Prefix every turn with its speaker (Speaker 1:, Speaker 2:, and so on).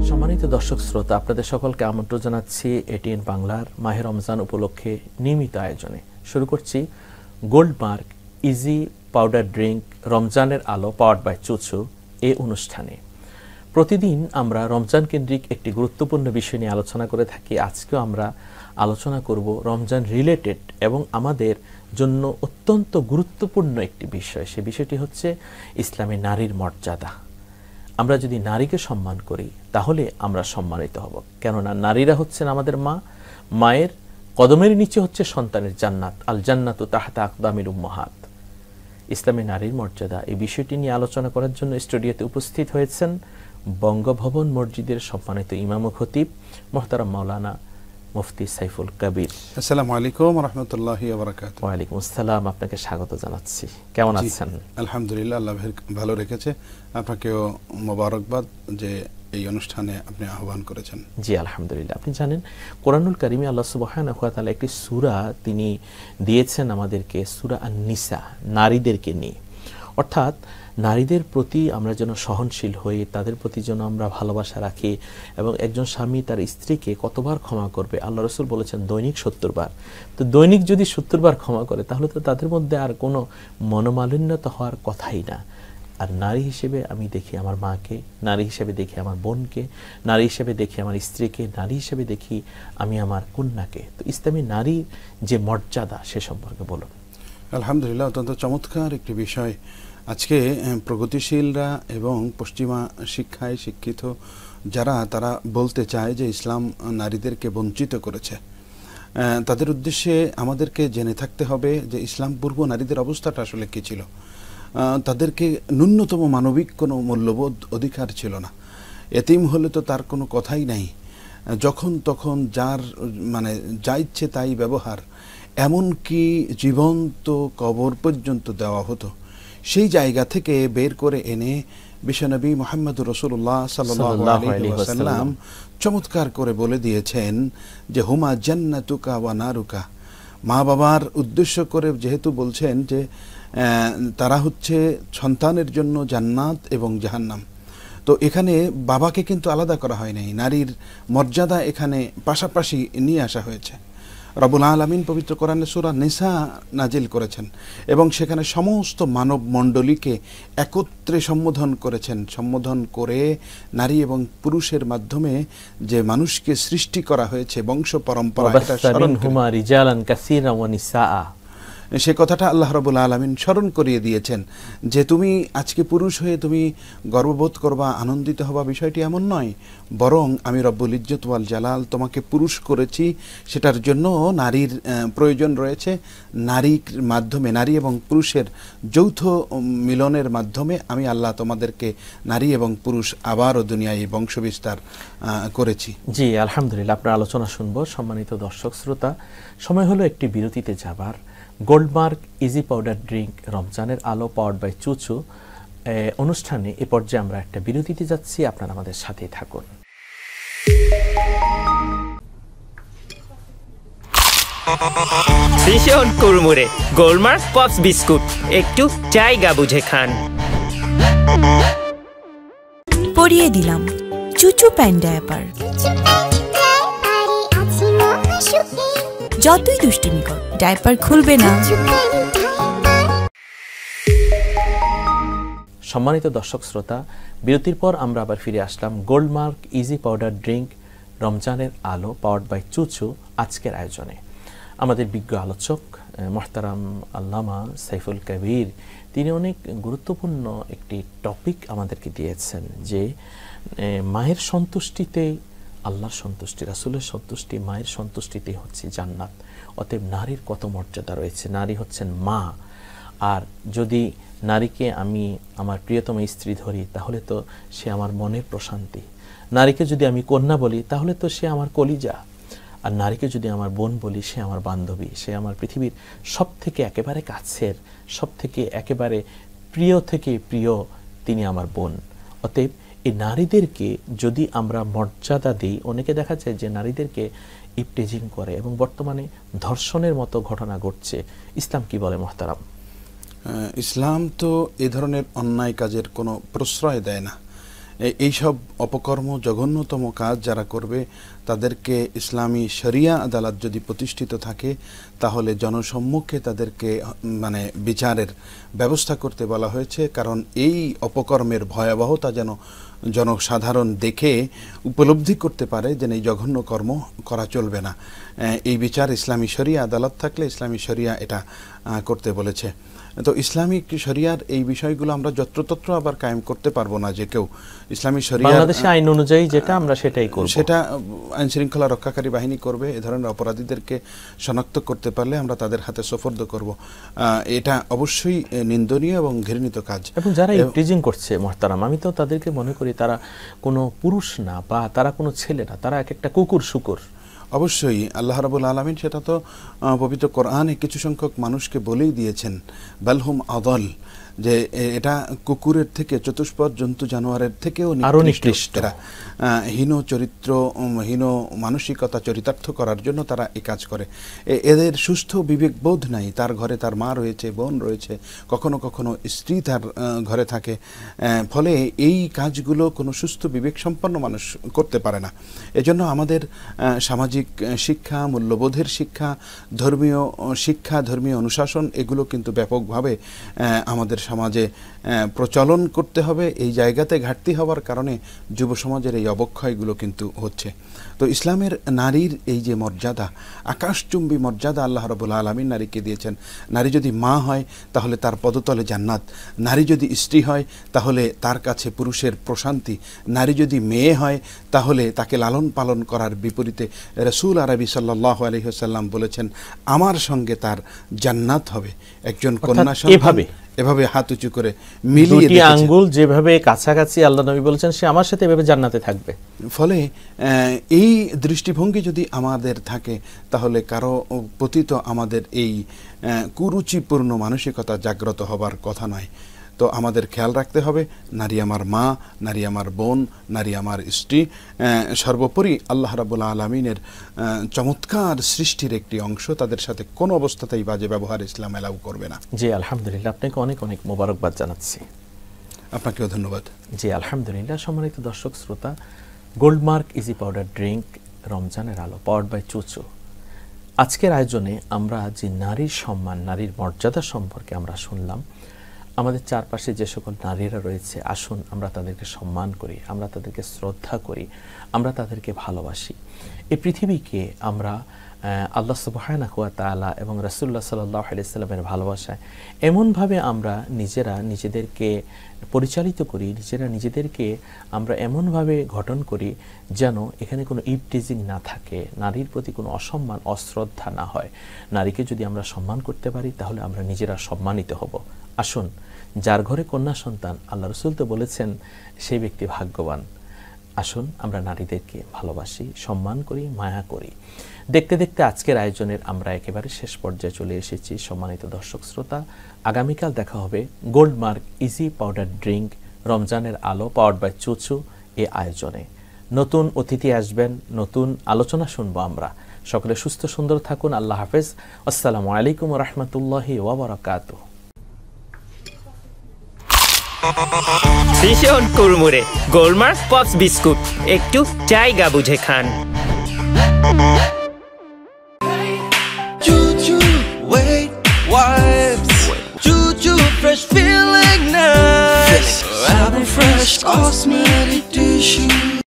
Speaker 1: সম্মানিত দর্শক শ্রোতা, আপনাদের সকলকে আমন্ত্রণ জানাচ্ছি এটিএন বাংলার মাহে রমজান উপলক্ষে নিয়মিত আয়োজনে। শুরু করছি gold mark easy powder drink রমজানের আলো পাওয়ার্ড বাই চুচু এই অনুষ্ঠানে। প্রতিদিন আমরা রমজান কেন্দ্রিক একটি গুরুত্বপূর্ণ বিষয় নিয়ে আলোচনা করে থাকি। আজকেও আমরা আলোচনা করব রমজান রিলেটেড এবং আমাদের জন্য অত্যন্ত গুরুত্বপূর্ণ একটি বিষয়। সে বিষয়টি হচ্ছে ইসলামে নারীর মর্যাদা। আমরা যদি নারীকে সম্মান করি তাহলে আমরা সম্মানিত হব, কেননা নারীরা হচ্ছেন আমাদের মা। মায়ের কদমের নিচে হচ্ছে সন্তানের জান্নাত। আল জান্নাতু তাহতা আকদামিল উম্মাহাত। ইসলামে নারীর মর্যাদা এই বিষয়টি নিয়ে আলোচনা করার জন্য স্টুডিওতে উপস্থিত হয়েছেন বঙ্গভবন মসজিদের সম্মানিত ইমাম ও খতিব মুহতারাম মাওলানা মুফতি সাইফুল কবির।
Speaker 2: আসসালামু আলাইকুম ওয়া রাহমাতুল্লাহি ওয়া বারাকাতুহু।
Speaker 1: ওয়া আলাইকুম আসসালাম, আপনাকে স্বাগত জানাচ্ছি। কেমন আছেন?
Speaker 2: আলহামদুলিল্লাহ, আল্লাহ ভালো রেখেছে। আপনাকেও মোবারকবাদ যে এই অনুষ্ঠানে আপনি আহ্বান করেছেন।
Speaker 1: জি আলহামদুলিল্লাহ। আপনি জানেন কোরআনুল কারিমে আল্লাহ সুবহানাহু ওয়া তাআলা একটি সূরা তিনি দিয়েছেন আমাদেরকে, সূরা আন-নিসা, নারীদেরকে নিয়ে। অর্থাৎ নারীদের প্রতি আমরা যেন সহনশীল হই, তাদের প্রতি যেন আমরা ভালোবাসা রাখি, এবং একজন স্বামী তার স্ত্রীকে কতবার ক্ষমা করবে? আল্লাহ রাসূল বলেছেন দৈনিক 70 বার। তো দৈনিক যদি 70 বার ক্ষমা করে তাহলে তো তাদের মধ্যে আর কোনো মনোমালিন্যতা হওয়ার কথাই না। আর নারী হিসেবে আমি দেখি আমার মাকে, নারী হিসেবে দেখি আমার বোনকে, নারী হিসেবে দেখি আমার স্ত্রীকে, নারী হিসেবে দেখি আমি আমার কন্যাকে। তো ইসলামী নারীর যে মর্যাদা সে সম্পর্কে বলুন।
Speaker 2: আলহামদুলিল্লাহ, অত্যন্ত চমৎকার একটি বিষয়। আজকে প্রগতিশীলরা এবং পশ্চিমা শিক্ষায় শিক্ষিত যারা, তারা বলতে চায় যে ইসলাম নারীদেরকে বঞ্চিত করেছে। তাদের উদ্দেশ্যে আমাদেরকে জেনে থাকতে হবে যে ইসলাম পূর্ব নারীদের অবস্থাটা আসলে কী ছিল। তাদেরকে ন্যূনতম মানবিক কোনো মূল্যবোধ অধিকার ছিল না। এতিম হলে তো তার কোনো কথাই নাই, যখন তখন যার যা ইচ্ছে তাই ব্যবহার, এমনকি জীবন্ত কবর পর্যন্ত দেওয়া হতো। সেই জায়গা থেকে বের করে এনে বিশ্বনবী মুহাম্মদুর রাসূলুল্লাহ সাল্লাল্লাহু আলাইহি ওয়াসাল্লাম চমৎকার করে বলে দিয়েছেন যে হুমা জান্নাতুকা ওয়া নারুকা। মা বাবার উদ্দেশ্য করে যেহেতু বলছেন যে তারা হচ্ছে সন্তানের জন্য জান্নাত এবং জাহান্নাম, তো এখানে বাবাকে কিন্তু আলাদা করা হয় নাই, নারীর মর্যাদা এখানে পাশাপাশি নিয়ে আসা হয়েছে। রব্বুল আলামিন পবিত্র কোরআনে সূরা নিসা নাজিল করেছেন এবং সেখানে সমস্ত মানব মণ্ডলীকে একত্রে সম্বোধন করেছেন। সম্বোধন করে নারী এবং পুরুষের মাধ্যমে যে মানুষকে সৃষ্টি করা হয়েছে, বংশ পরম্পরা, সে কথাটা আল্লাহ রাব্বুল আলামিন স্মরণ করিয়ে দিয়েছেন যে তুমি আজকে পুরুষ হয়ে তুমি গর্ববোধ করবা, আনন্দিত হবা, বিষয়টি এমন নয়, বরং আমি রব্বুল ইজ্জত ওয়াল জালাল তোমাকে পুরুষ করেছি, সেটার জন্য নারীর প্রয়োজন রয়েছে। নারীর মাধ্যমে, নারী এবং পুরুষের যৌথ মিলনের মাধ্যমে আমি আল্লাহ তোমাদেরকে নারী এবং পুরুষ আবারও দুনিয়ায় বংশবিস্তার করেছি।
Speaker 1: জি আলহামদুলিল্লাহ, আপনার আলোচনা শুনবো। সম্মানিত দর্শক শ্রোতা, সময় হলো একটি বিরতিতে যাবার। Gold mark easy powder drink রমজানের আলো পাওয়ার্ড বাই চুচু অনুষ্ঠানে এ পর্যায়ে আমরা একটা বিরতিতে যাচ্ছি। আপনারা আমাদের সাথেই থাকুন।
Speaker 3: ভীষণ কুড়মুড়ে গোল্ড মার্ক পপস বিস্কুট, একটু জায়গা বুঝে খান।
Speaker 4: পরিয়ে দিলাম চুচু প্যান্ট ডায়াপার। যতই দুষ্টুমি কর, ডায়াপার খুলবে না।
Speaker 1: সম্মানিত দর্শক শ্রোতা, বিরতির পর আমরা আবার ফিরে আসলাম gold mark easy powder drink রমজানের আলো পাওয়ার্ড বাই চুচু আজকের আয়োজনে। আমাদের বিজ্ঞ আলোচক মুহতারাম আল্লামা সাইফুল কবির, তিনি অনেক গুরুত্বপূর্ণ একটি টপিক আমাদেরকে দিয়েছেন যে মায়ের সন্তুষ্টিতে আল্লাহর সন্তুষ্টি, রাসূলের সন্তুষ্টি, মায়ের সন্তুষ্টিতে হচ্ছে জান্নাত। অতএব নারীর কত মর্যাদা রয়েছে। নারী হচ্ছেন মা। আর যদি নারীকে আমি আমার প্রিয়তম স্ত্রী ধরি তাহলে তো সে আমার মনের প্রশান্তি। নারীকে যদি আমি কন্যা বলি তাহলে তো সে আমার কলিজা। আর নারীকে যদি আমার বোন বলি সে আমার বান্ধবী, সে আমার পৃথিবীর সব থেকে একেবারে কাছের, সব থেকে একেবারে প্রিয় থেকে প্রিয় তিনি আমার বোন। অতএব এই নারীদেরকে যদি আমরা মর্যাদা দিই, অনেকে দেখা যায় যে নারীদেরকে ইপটেজিং করে এবং বর্তমানে ধর্ষণের মতো ঘটনা ঘটছে। ইসলাম কি বলে মহতারাম?
Speaker 2: ইসলাম তো এ ধরনের অন্যায় কাজের কোনো প্রশ্রয় দেয় না। এইসব অপকর্ম, জঘন্যতম কাজ যারা করবে তাদেরকে ইসলামী শরিয়া আদালত যদি প্রতিষ্ঠিত থাকে তাহলে জনসম্মুখে তাদেরকে মানে বিচারের ব্যবস্থা করতে বলা হয়েছে। কারণ এই অপকর্মের ভয়াবহতা যেন জনসাধারণ দেখে উপলব্ধি করতে পারে যে এই জঘন্য কর্ম করা চলবে না। এই বিচার ইসলামী শরিয়া আদালত থাকলে ইসলামী শরিয়া এটা করতে বলেছে। তো ইসলামিক শরিয়ার এই বিষয়গুলো আমরা যত্রতত্র আবার কায়েম করতে পারবো না যে কেউ ইসলামী শরিয়া
Speaker 1: বাংলাদেশের আইন অনুযায়ী যেটা আমরা সেটাই করব,
Speaker 2: সেটা আইন শৃঙ্খলা রক্ষাকারী বাহিনী করবে। এ ধরনের অপরাধীদেরকে শনাক্ত করতে পারলে আমরা তাদের হাতে সোপর্দ করব। এটা অবশ্যই নিন্দনীয় এবং ঘৃণিত কাজ। এবং
Speaker 1: যারা ইফটিজিং করছে মোহতারাম, আমি তো তাদেরকে মনে করি তারা কোনো পুরুষ না বা তারা কোনো ছেলে না, তারা এক একটা কুকুর শুকুর।
Speaker 2: অবশ্যই আল্লাহ রাব্বুল আলামিন সেটা তো পবিত্র কোরআনে কিছু সংখ্যক মানুষকে বলেই দিয়েছেন, বালহুম আদল, যে এটা কুকুরের থেকে, চতুষ্পদ জন্তু জানোয়ারের থেকেও নিকৃষ্ট। হীন চরিত্র, হীন মানসিকতা চরিতার্থ করার জন্য তারা এই কাজ করে। এদের সুস্থ বিবেকবোধ নাই। তার ঘরে তার মা রয়েছে, বোন রয়েছে, কখনো কখনো স্ত্রী তার ঘরে থাকে। ফলে এই কাজগুলো কোনো সুস্থ বিবেক সম্পন্ন মানুষ করতে পারে না। এজন্য আমাদের সামাজিক শিক্ষা, মূল্যবোধের শিক্ষা, ধর্মীয় শিক্ষা, ধর্মীয় অনুশাসন এগুলো কিন্তু ব্যাপকভাবে আমাদের সমাজে প্রচলন করতে হবে। এই জায়গাতে ঘাটতি হওয়ার কারণে যুব সমাজের এই অবক্ষয়গুলো কিন্তু হচ্ছে। তো ইসলামের নারীর এই যে মর্যাদা, আকাশচুম্বী মর্যাদা আল্লাহ রাব্বুল আলামিন নারীকে দিয়েছেন। নারী যদি মা হয় তাহলে তার পদতলে জান্নাত, নারী যদি স্ত্রী হয় তাহলে তার কাছে পুরুষের প্রশান্তি, নারী যদি মেয়ে হয় তাহলে তাকে লালন পালন করার বিপরীতে রাসূল আরবি সাল্লাল্লাহু আলাইহি ওয়াসাল্লাম বলেছেন আমার সঙ্গে তার জান্নাত হবে। একজন কন্যা সন্তান এভাবে হাত উঁচু করে মিলিয়ে
Speaker 1: দুটি আঙ্গুল যেভাবে কাছাকাছি আল্লাহ নবী বলেছেন সে আমার সাথে এভাবে জান্নাতে থাকবে।
Speaker 2: ফলে এই দৃষ্টিভঙ্গি যদি আমাদের থাকে তাহলে কারো প্রতি তো আমাদের এই কুরুচিপূর্ণ মানসিকতা জাগ্রত হবার কথা নয়। তো আমাদের খেয়াল রাখতে হবে, নারী আমার মা, নারী আমার বোন, নারী আমার স্ত্রী, সর্বোপরি আল্লাহ রাব্বুল আলামিনের চমৎকার সৃষ্টির একটি অংশ। তাদের সাথে কোনো অবস্থাতেই বাজে ব্যবহার ইসলাম এলাউ করবে না।
Speaker 1: জি আলহামদুলিল্লাহ, আপনাকে অনেক অনেক মোবারকবাদ জানাচ্ছি।
Speaker 2: আপনাকেও ধন্যবাদ।
Speaker 1: জি আলহামদুলিল্লাহ। সম্মানিত দর্শক শ্রোতা, গোল্ডমার্ক ইজি পাউডার ড্রিঙ্ক, রমজানের আলো, পাওয়ার্ড বাই চুচু। আজকের আয়োজনে আমরা যে নারীর সম্মান, নারীর মর্যাদা সম্পর্কে আমরা শুনলাম। আমাদের চারপাশে যে সকল নারীরা রয়েছে, আসুন আমরা তাদেরকে সম্মান করি, আমরা তাদেরকে শ্রদ্ধা করি, আমরা তাদেরকে ভালোবাসি। এই পৃথিবীকে আমরা আল্লাহ সুবহানাহু ওয়া তাআলা এবং রাসূলুল্লাহ সাল্লাল্লাহু আলাইহি ওয়াসাল্লামের ভালোবাসায় এমনভাবে আমরা নিজেরা নিজেদেরকে পরিচালিত করি, নিজেদেরকে আমরা এমনভাবে গঠন করি যেন এখানে কোনো ইভটিজিং না থাকে, নারীর প্রতি কোনো অসম্মান, অশ্রদ্ধা না হয়। নারীকে যদি আমরা সম্মান করতে পারি তাহলে আমরা নিজেরা সম্মানিত হব। আসুন, যার ঘরে কন্যা সন্তান, আল্লাহ রাসূল তো বলেছেন সেই ব্যক্তি ভাগ্যবান। আসুন আমরা নারীদেরকে ভালোবাসি, সম্মান করি, মায়া করি। দেখতে দেখতে আজকের আয়োজনের আমরা একেবারে শেষ পর্যায়ে চলে এসেছি। সম্মানিত দর্শক শ্রোতা, আগামীকাল দেখা হবে গোল্ডমার্ক ইজি পাউডার ড্রিঙ্ক, রমজানের আলো, পাওয়ার্ড বাই চুচু এই আয়োজনে। নতুন অতিথি আসবেন, নতুন আলোচনা শুনবো আমরা। সকলে সুস্থ সুন্দর থাকুন। আল্লাহ হাফেজ। আসসালামু আলাইকুম ওয়া রাহমাতুল্লাহি ওয়া বারাকাতুহু।
Speaker 3: ভীষণ কুড়মুড়ে গোলমার্ক পপস বিস্কুট, একটু জায়গা বুঝে খান।
Speaker 5: Choo-choo, wait, wipes. Choo-choo, fresh feeling nice. Having fresh cosmetic tissue.